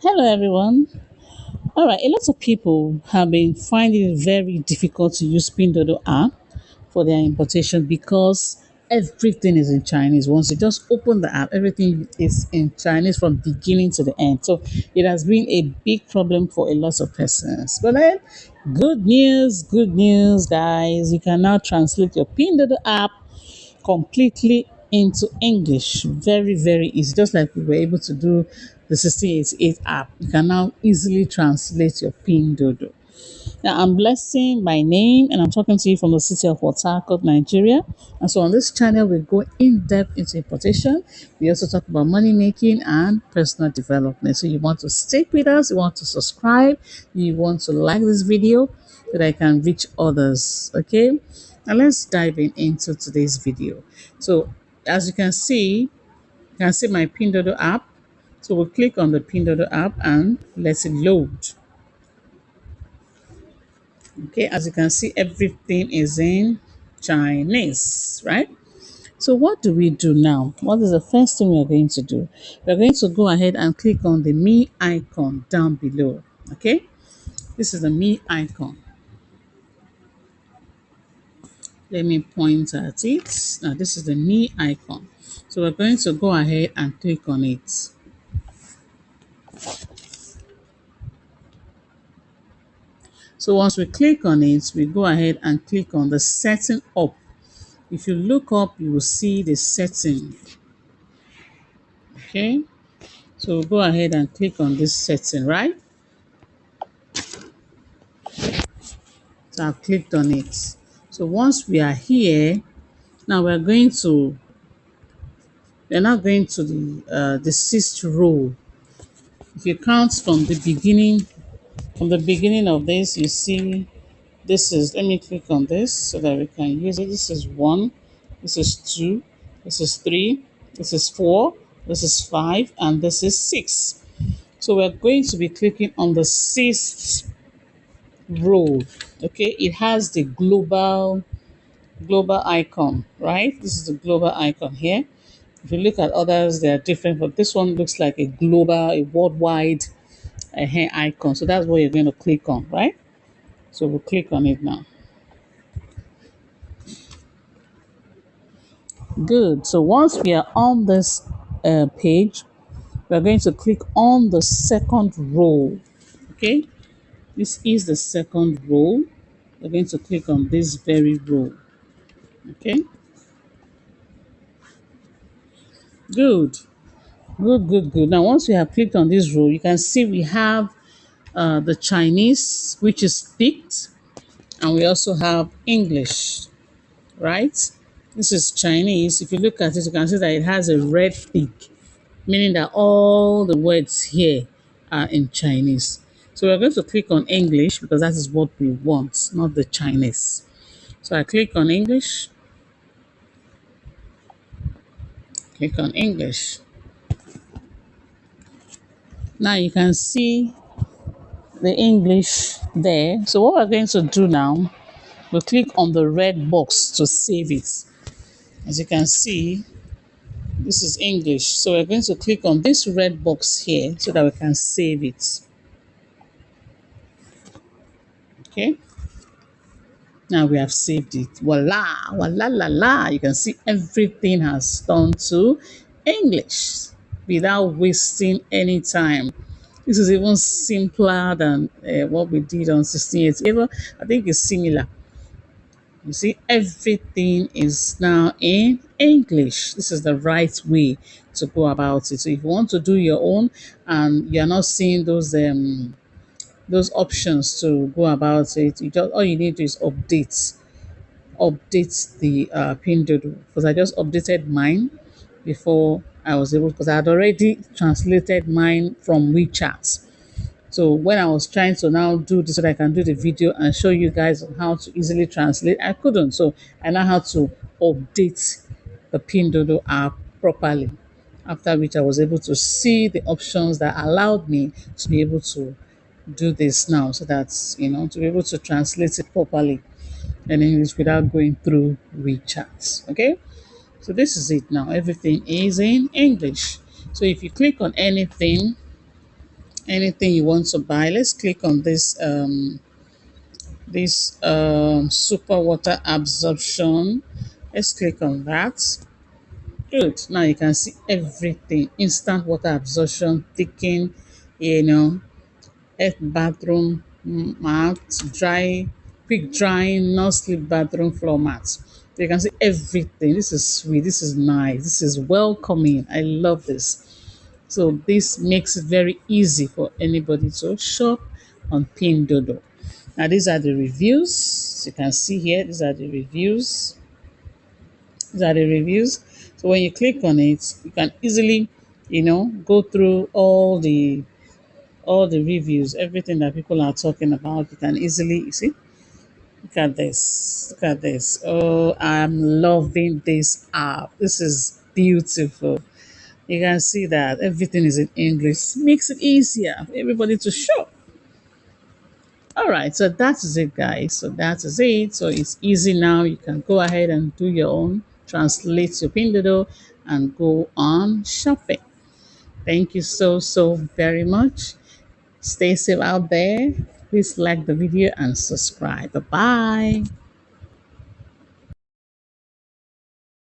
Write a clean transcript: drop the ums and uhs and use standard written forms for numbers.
Hello, everyone. All right, a lot of people have been finding it very difficult to use Pinduoduo app for their importation because everything is in Chinese. Once you just open the app, everything is in Chinese from beginning to the end. So it has been a big problem for a lot of persons. But then, good news, guys. You can now translate your Pinduoduo app completely into English. Very, very easy. Just like we were able to do the 1688 app, you can now easily translate your pin dodo. Now, I'm Blessing by name, and I'm talking to you from the city of Port Harcourt, Nigeria. And so on this channel, we go in depth into importation. We also talk about money making and personal development. So you want to stick with us, you want to subscribe, you want to like this video so that I can reach others. Okay. Now let's dive into today's video. So as you can see my Pinduoduo app. So we'll click on the Pinduoduo app and let it load. Okay, as you can see, everything is in Chinese, right? So what do we do now? What is the first thing we're going to do? We're going to go ahead and click on the me icon down below. Okay, this is the me icon. Let me point at it. Now this is the me icon. So we're going to go ahead and click on it. So once we click on it, we go ahead and click on the setting up. If you look up, you will see the setting. Okay, so we'll go ahead and click on this setting, right? So I've clicked on it. So once we are here, now we're now going to the sixth row. If you count from the beginning of this, you see this is, let me click on this so that we can use it. This is one, this is two, this is three, this is four, this is five, and this is six. So we're going to be clicking on the sixth row. Okay, it has the global icon, right? This is the global icon here. If you look at others, they are different, but this one looks like a global, a worldwide icon. So that's what you're going to click on, right? So we'll click on it now. Good. So once we are on this page, we're going to click on the second row. Okay, this is the second row. We're going to click on this very row. Okay, good. Good. Now, once we have clicked on this row, you can see we have the Chinese, which is picked, and we also have English, right? This is Chinese. If you look at it, you can see that it has a red tick, meaning that all the words here are in Chinese. So we're going to click on English because that is what we want, not the Chinese. So I click on English, click on English. Now you can see the English there. So what we're going to do now, we'll click on the red box to save it. As you can see, this is English. So we're going to click on this red box here so that we can save it. Okay. Now we have saved it. Voila, voila, la, la. You can see everything has turned to English without wasting any time. This is even simpler than what we did on 68. Even I think it's similar. You see, everything is now in English. This is the right way to go about it. So if you want to do your own and you're not seeing those options to go about it, you just all you need to do is update the Pinduoduo, because I just updated mine before I was able, because I had already translated mine from WeChat. So when I was trying to now do this so that I can do the video and show you guys on how to easily translate, I couldn't. So I now had to update the Pinduoduo app properly. After which I was able to see the options that allowed me to be able to do this now, so that to be able to translate it properly in English without going through WeChat. Okay, so this is it now. Everything is in English. So if you click on anything, anything you want to buy. Let's click on this super water absorption. Let's click on that. Good. Now you can see everything. Instant water absorption, thicken, you know, earth bathroom mat, dry, quick drying, no sleep bathroom floor mats. You can see everything. This is sweet. This is nice. This is welcoming. I love this. So this makes it very easy for anybody to shop on Pinduoduo. Now these are the reviews. As you can see here, these are the reviews. These are the reviews. So when you click on it, you can easily, go through all the reviews, everything that people are talking about. You can easily, you see, look at this. Look at this. Oh, I'm loving this app. This is beautiful. You can see that everything is in English. Makes it easier for everybody to shop. All right, so that is it, guys. So that is it. So it's easy now. You can go ahead and do your own, translate your Pinduoduo, and go on shopping. Thank you so very much. Stay safe out there. Please like the video and subscribe. Bye bye.